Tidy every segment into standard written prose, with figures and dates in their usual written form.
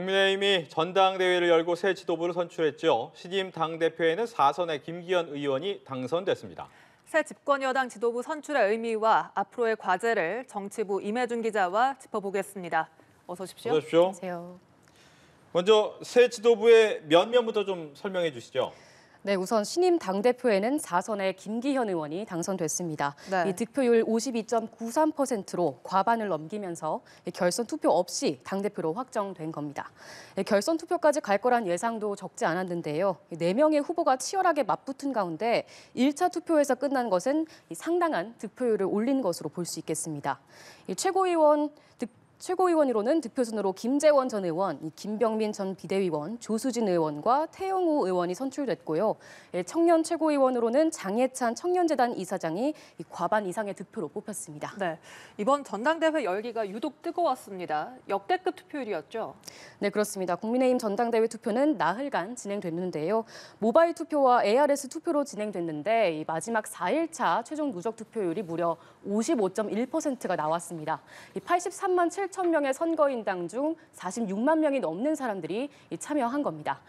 국민의힘이 전당대회를 열고 새 지도부를 선출했죠. 신임 당대표에는 4선의 김기현 의원이 당선됐습니다. 새 집권여당 지도부 선출의 의미와 앞으로의 과제를 정치부 임혜준 기자와 짚어보겠습니다. 어서 오십시오. 어서 오십시오. 안녕하세요. 먼저 새 지도부의 면면부터 좀 설명해 주시죠. 네, 우선 신임 당대표에는 4선의 김기현 의원이 당선됐습니다. 네. 이 득표율 52.93%로 과반을 넘기면서 결선 투표 없이 당대표로 확정된 겁니다. 결선 투표까지 갈 거란 예상도 적지 않았는데요. 4명의 후보가 치열하게 맞붙은 가운데 1차 투표에서 끝난 것은 상당한 득표율을 올린 것으로 볼 수 있겠습니다. 최고위원으로는 득표순으로 김재원 전 의원, 김병민 전 비대위원, 조수진 의원과 태영호 의원이 선출됐고요. 청년 최고위원으로는 장해찬 청년재단 이사장이 과반 이상의 득표로 뽑혔습니다. 네, 이번 전당대회 열기가 유독 뜨거웠습니다. 역대급 투표율이었죠? 네, 그렇습니다. 국민의힘 전당대회 투표는 나흘간 진행됐는데요. 모바일 투표와 ARS 투표로 진행됐는데 이 마지막 4일차 최종 누적 투표율이 무려 55.1%가 나왔습니다. 83만 7천 명의 선거인당 중 46만 명이 넘는 사람들이 참여한 겁니다.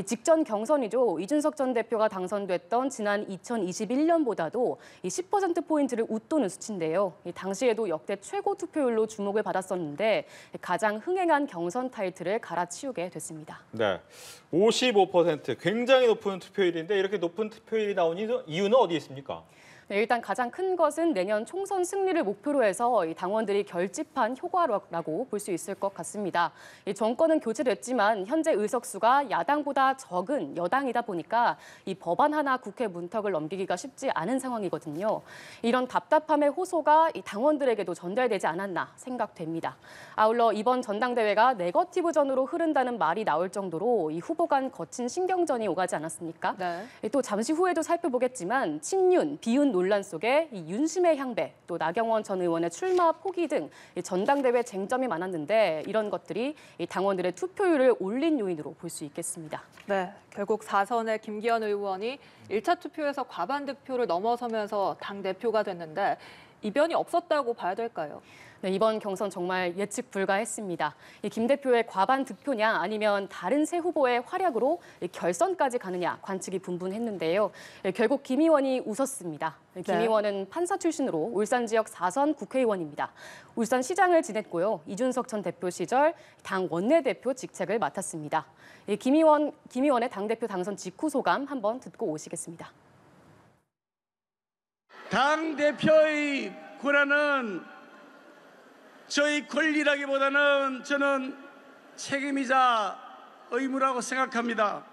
직전 경선이죠. 이준석 전 대표가 당선됐던 지난 2021년보다도 10%포인트를 웃도는 수치인데요. 당시에도 역대 최고 투표율로 주목을 받았었는데 가장 흥행한 경선 타이틀을 갈아치우게 됐습니다. 네, 55% 굉장히 높은 투표율인데 이렇게 높은 투표율이 나온 이유는 어디에 있습니까? 네, 일단 가장 큰 것은 내년 총선 승리를 목표로 해서 당원들이 결집한 효과라고 볼 수 있을 것 같습니다. 정권은 교체됐지만 현재 의석수가 야당보다 적은 여당이다 보니까 이 법안 하나 국회 문턱을 넘기기가 쉽지 않은 상황이거든요. 이런 답답함의 호소가 당원들에게도 전달되지 않았나 생각됩니다. 아울러 이번 전당대회가 네거티브전으로 흐른다는 말이 나올 정도로 이 후보 간 거친 신경전이 오가지 않았습니까? 네. 또 잠시 후에도 살펴보겠지만 친윤, 비윤 논란 속에 이 윤심의 향배, 또 나경원 전 의원의 출마 포기 등 전당대회 쟁점이 많았는데 이런 것들이 당원들의 투표율을 올린 요인으로 볼 수 있겠습니다. 네, 결국 4선의 김기현 의원이 1차 투표에서 과반 득표를 넘어서면서 당대표가 됐는데 이변이 없었다고 봐야 될까요? 네, 이번 경선 정말 예측 불가했습니다. 김 대표의 과반 득표냐 아니면 다른 세 후보의 활약으로 결선까지 가느냐 관측이 분분했는데요. 결국 김 의원이 웃었습니다. 김 의원은 판사 출신으로 울산 지역 4선 국회의원입니다. 울산시장을 지냈고요. 이준석 전 대표 시절 당 원내대표 직책을 맡았습니다. 김 의원의 당대표 당선 직후 소감 한번 듣고 오시겠습니다. 당대표의 권한은 저희 권리라기보다는 저는 책임이자 의무라고 생각합니다.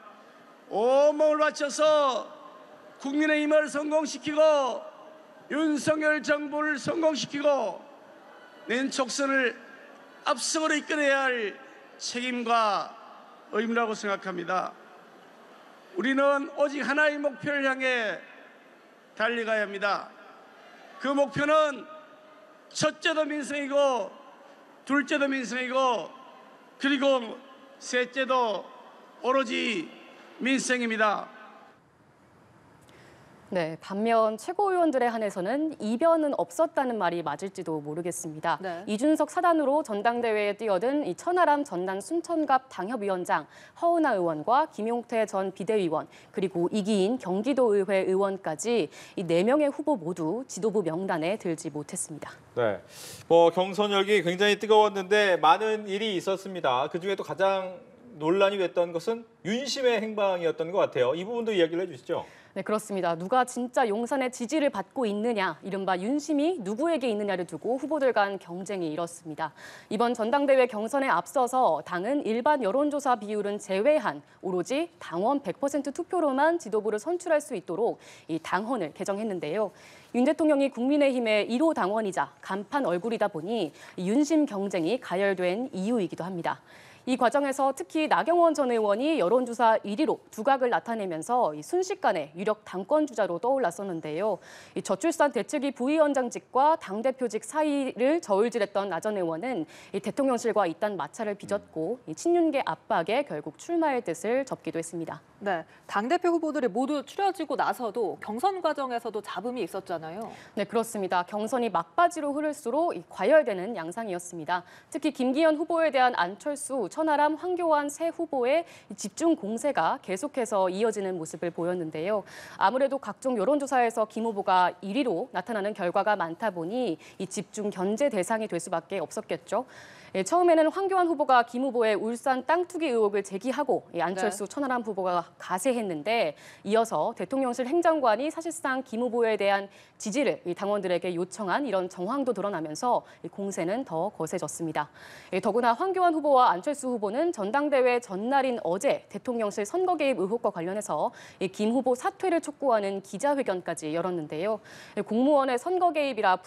온몸을 바쳐서 국민의힘을 성공시키고 윤석열 정부를 성공시키고 내년 총선을 압승으로 이끌어야 할 책임과 의무라고 생각합니다. 우리는 오직 하나의 목표를 향해 달려가야 합니다. 그 목표는 첫째도 민생이고 둘째도 민생이고 그리고 셋째도 오로지 민생입니다. 네, 반면 최고위원들에 한해서는 이변은 없었다는 말이 맞을지도 모르겠습니다. 네. 이준석 사단으로 전당대회에 뛰어든 천하람 전남 순천갑 당협위원장, 허은하 의원과 김용태 전 비대위원, 그리고 이기인 경기도의회 의원까지 이 4명의 후보 모두 지도부 명단에 들지 못했습니다. 네, 경선 열기 굉장히 뜨거웠는데 많은 일이 있었습니다. 그중에 또 가장 논란이 됐던 것은 윤심의 행방이었던 것 같아요. 이 부분도 이야기를 해주시죠. 네, 그렇습니다. 누가 진짜 용산의 지지를 받고 있느냐, 이른바 윤심이 누구에게 있느냐를 두고 후보들 간 경쟁이 일었습니다. 이번 전당대회 경선에 앞서서 당은 일반 여론조사 비율은 제외한 오로지 당원 100% 투표로만 지도부를 선출할 수 있도록 이 당헌을 개정했는데요. 윤 대통령이 국민의힘의 1호 당원이자 간판 얼굴이다 보니 윤심 경쟁이 가열된 이유이기도 합니다. 이 과정에서 특히 나경원 전 의원이 여론조사 1위로 두각을 나타내면서 순식간에 유력 당권주자로 떠올랐었는데요. 저출산 대책위 부위원장직과 당대표직 사이를 저울질했던 나 전 의원은 대통령실과 이딴 마찰을 빚었고 친윤계 압박에 결국 출마의 뜻을 접기도 했습니다. 네, 당대표 후보들이 모두 추려지고 나서도 경선 과정에서도 잡음이 있었잖아요. 네, 그렇습니다. 경선이 막바지로 흐를수록 과열되는 양상이었습니다. 특히 김기현 후보에 대한 안철수, 천하람, 황교안 세 후보의 집중 공세가 계속해서 이어지는 모습을 보였는데요. 아무래도 각종 여론조사에서 김 후보가 1위로 나타나는 결과가 많다 보니 이 집중 견제 대상이 될 수밖에 없었겠죠. 처음에는 황교안 후보가 김 후보의 울산 땅 투기 의혹을 제기하고 안철수, 천하람 후보가 가세했는데 이어서 대통령실 행정관이 사실상 김 후보에 대한 지지를 당원들에게 요청한 이런 정황도 드러나면서 공세는 더 거세졌습니다. 더구나 황교안 후보와 안철수 후보는 전당대회 전날인 어제 대통령실 선거 개입 의혹과 관련해서 김 후보 사퇴를 촉구하는 기자회견까지 열었는데요. 공무원의 선거 개입이라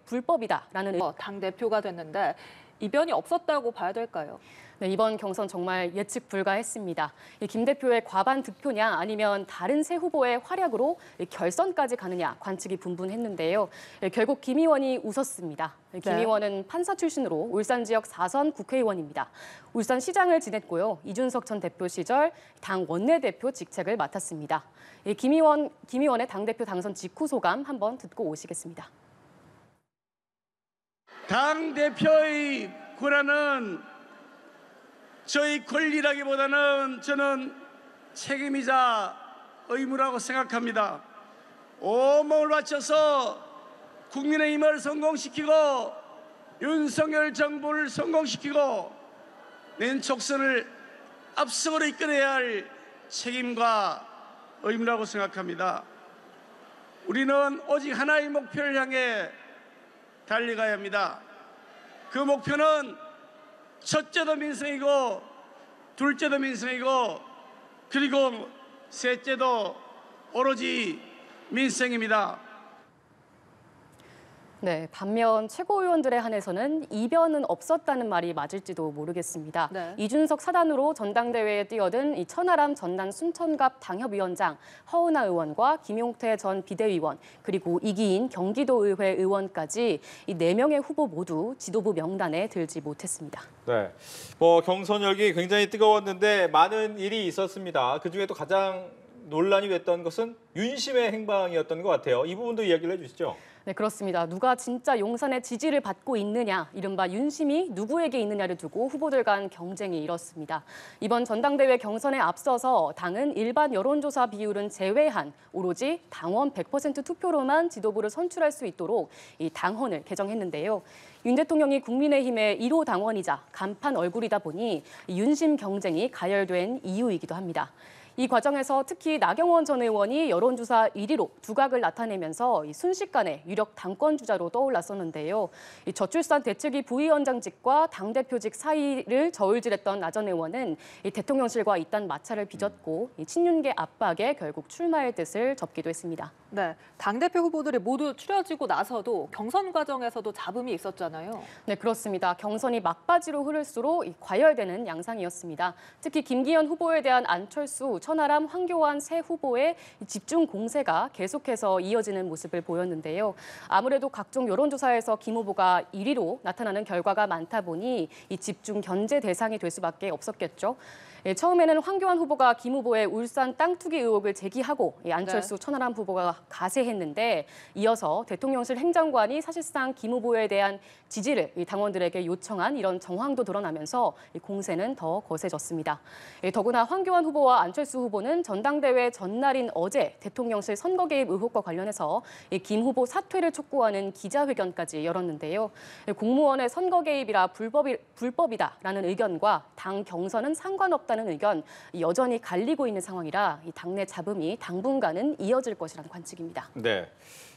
불법이다라는 당대표가 됐는데 이변이 없었다고 봐야 될까요? 네, 이번 경선 정말 예측 불가했습니다. 김 대표의 과반 득표냐 아니면 다른 세 후보의 활약으로 결선까지 가느냐 관측이 분분했는데요. 결국 김 의원이 웃었습니다. 김 의원은 판사 출신으로 울산 지역 4선 국회의원입니다. 울산시장을 지냈고요. 이준석 전 대표 시절 당 원내대표 직책을 맡았습니다. 김 의원의 당대표 당선 직후 소감 한번 듣고 오시겠습니다. 당대표의 권한은 저희 권리라기보다는 저는 책임이자 의무라고 생각합니다. 온몸을 바쳐서 국민의힘을 성공시키고 윤석열 정부를 성공시키고 낸 촉선을 압승으로 이끌어야 할 책임과 의무라고 생각합니다. 우리는 오직 하나의 목표를 향해 달려가야 합니다. 그 목표는 첫째도 민생이고 둘째도 민생이고 그리고 셋째도 오로지 민생입니다. 네, 반면 최고위원들에 한해서는 이변은 없었다는 말이 맞을지도 모르겠습니다. 네. 이준석 사단으로 전당대회에 뛰어든 천하람 전남 순천갑 당협위원장, 허은하 의원과 김용태 전 비대위원, 그리고 이기인 경기도의회 의원까지 이 4명의 후보 모두 지도부 명단에 들지 못했습니다. 네, 경선 열기 굉장히 뜨거웠는데 많은 일이 있었습니다. 그중에 또 가장 논란이 됐던 것은 윤심의 행방이었던 것 같아요. 이 부분도 이야기를 해주시죠. 네, 그렇습니다. 누가 진짜 용산의 지지를 받고 있느냐, 이른바 윤심이 누구에게 있느냐를 두고 후보들 간 경쟁이 일었습니다. 이번 전당대회 경선에 앞서서 당은 일반 여론조사 비율은 제외한 오로지 당원 100% 투표로만 지도부를 선출할 수 있도록 이 당헌을 개정했는데요. 윤 대통령이 국민의힘의 1호 당원이자 간판 얼굴이다 보니 윤심 경쟁이 가열된 이유이기도 합니다. 이 과정에서 특히 나경원 전 의원이 여론조사 1위로 두각을 나타내면서 순식간에 유력 당권주자로 떠올랐었는데요. 이 저출산 대책위 부위원장직과 당대표직 사이를 저울질했던 나 전 의원은 이 대통령실과 이딴 마찰을 빚었고 이 친윤계 압박에 결국 출마할 뜻을 접기도 했습니다. 네, 당대표 후보들이 모두 추려지고 나서도 경선 과정에서도 잡음이 있었잖아요. 네, 그렇습니다. 경선이 막바지로 흐를수록 과열되는 양상이었습니다. 특히 김기현 후보에 대한 안철수, 천하람, 황교안 세 후보의 집중 공세가 계속해서 이어지는 모습을 보였는데요. 아무래도 각종 여론조사에서 김 후보가 1위로 나타나는 결과가 많다 보니 이 집중 견제 대상이 될 수밖에 없었겠죠. 처음에는 황교안 후보가 김 후보의 울산 땅 투기 의혹을 제기하고 안철수, 천하람 후보가 가세했는데 이어서 대통령실 행정관이 사실상 김 후보에 대한 지지를 당원들에게 요청한 이런 정황도 드러나면서 공세는 더 거세졌습니다. 더구나 황교안 후보와 안철수 후보는 전당대회 전날인 어제 대통령실 선거 개입 의혹과 관련해서 김 후보 사퇴를 촉구하는 기자회견까지 열었는데요. 공무원의 선거 개입이라 불법이다라는 의견과 당 경선은 상관없다는 의견 여전히 갈리고 있는 상황이라 이 당내 잡음이 당분간은 이어질 것이라는 관측입니다. 네.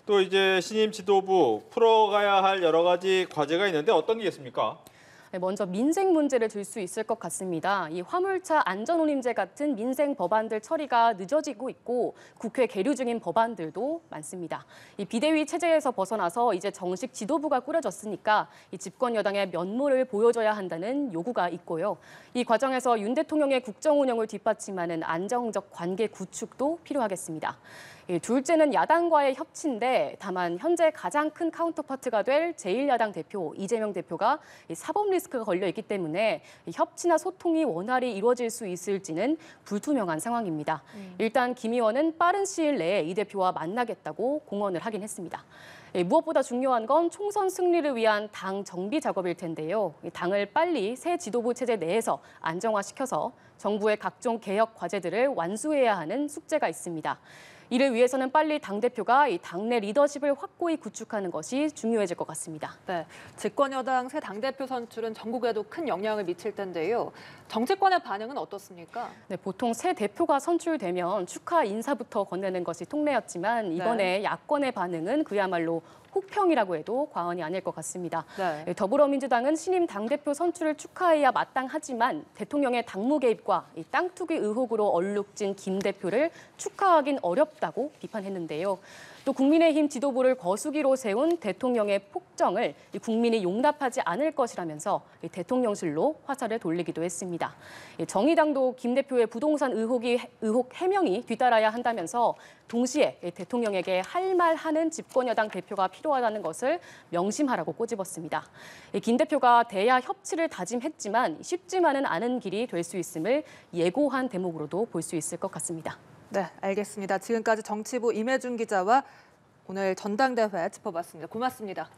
또 이제 신임 지도부 풀어가야 할 여러 가지 과제가 있는데 어떤 게 있습니까? 먼저 민생 문제를 들 수 있을 것 같습니다. 이 화물차 안전운임제 같은 민생 법안들 처리가 늦어지고 있고 국회 계류 중인 법안들도 많습니다. 이 비대위 체제에서 벗어나서 이제 정식 지도부가 꾸려졌으니까 이 집권 여당의 면모를 보여줘야 한다는 요구가 있고요. 이 과정에서 윤 대통령의 국정 운영을 뒷받침하는 안정적 관계 구축도 필요하겠습니다. 둘째는 야당과의 협치인데 다만 현재 가장 큰 카운터파트가 될 제1야당 대표 이재명 대표가 사법 리스크가 걸려 있기 때문에 협치나 소통이 원활히 이루어질 수 있을지는 불투명한 상황입니다. 일단 김 의원은 빠른 시일 내에 이 대표와 만나겠다고 공언을 하긴 했습니다. 무엇보다 중요한 건 총선 승리를 위한 당 정비 작업일 텐데요. 당을 빨리 새 지도부 체제 내에서 안정화시켜서 정부의 각종 개혁 과제들을 완수해야 하는 숙제가 있습니다. 이를 위해서는 빨리 당대표가 이 당내 리더십을 확고히 구축하는 것이 중요해질 것 같습니다. 네, 집권 여당 새 당대표 선출은 전국에도 큰 영향을 미칠 텐데요. 정치권의 반응은 어떻습니까? 네, 보통 새 대표가 선출되면 축하 인사부터 건네는 것이 통례였지만 이번에 야권의 반응은 그야말로 혹평이라고 해도 과언이 아닐 것 같습니다. 네. 더불어민주당은 신임 당대표 선출을 축하해야 마땅하지만 대통령의 당무 개입과 이 땅 투기 의혹으로 얼룩진 김 대표를 축하하긴 어렵다고 비판했는데요. 또 국민의힘 지도부를 거수기로 세운 대통령의 폭정을 국민이 용납하지 않을 것이라면서 대통령실로 화살을 돌리기도 했습니다. 정의당도 김 대표의 부동산 의혹 해명이 뒤따라야 한다면서 동시에 대통령에게 할 말 하는 집권 여당 대표가 필요하다는 것을 명심하라고 꼬집었습니다. 김 대표가 대야 협치를 다짐했지만 쉽지만은 않은 길이 될 수 있음을 예고한 대목으로도 볼 수 있을 것 같습니다. 네, 알겠습니다. 지금까지 정치부 임혜준 기자와 오늘 전당대회 짚어봤습니다. 고맙습니다.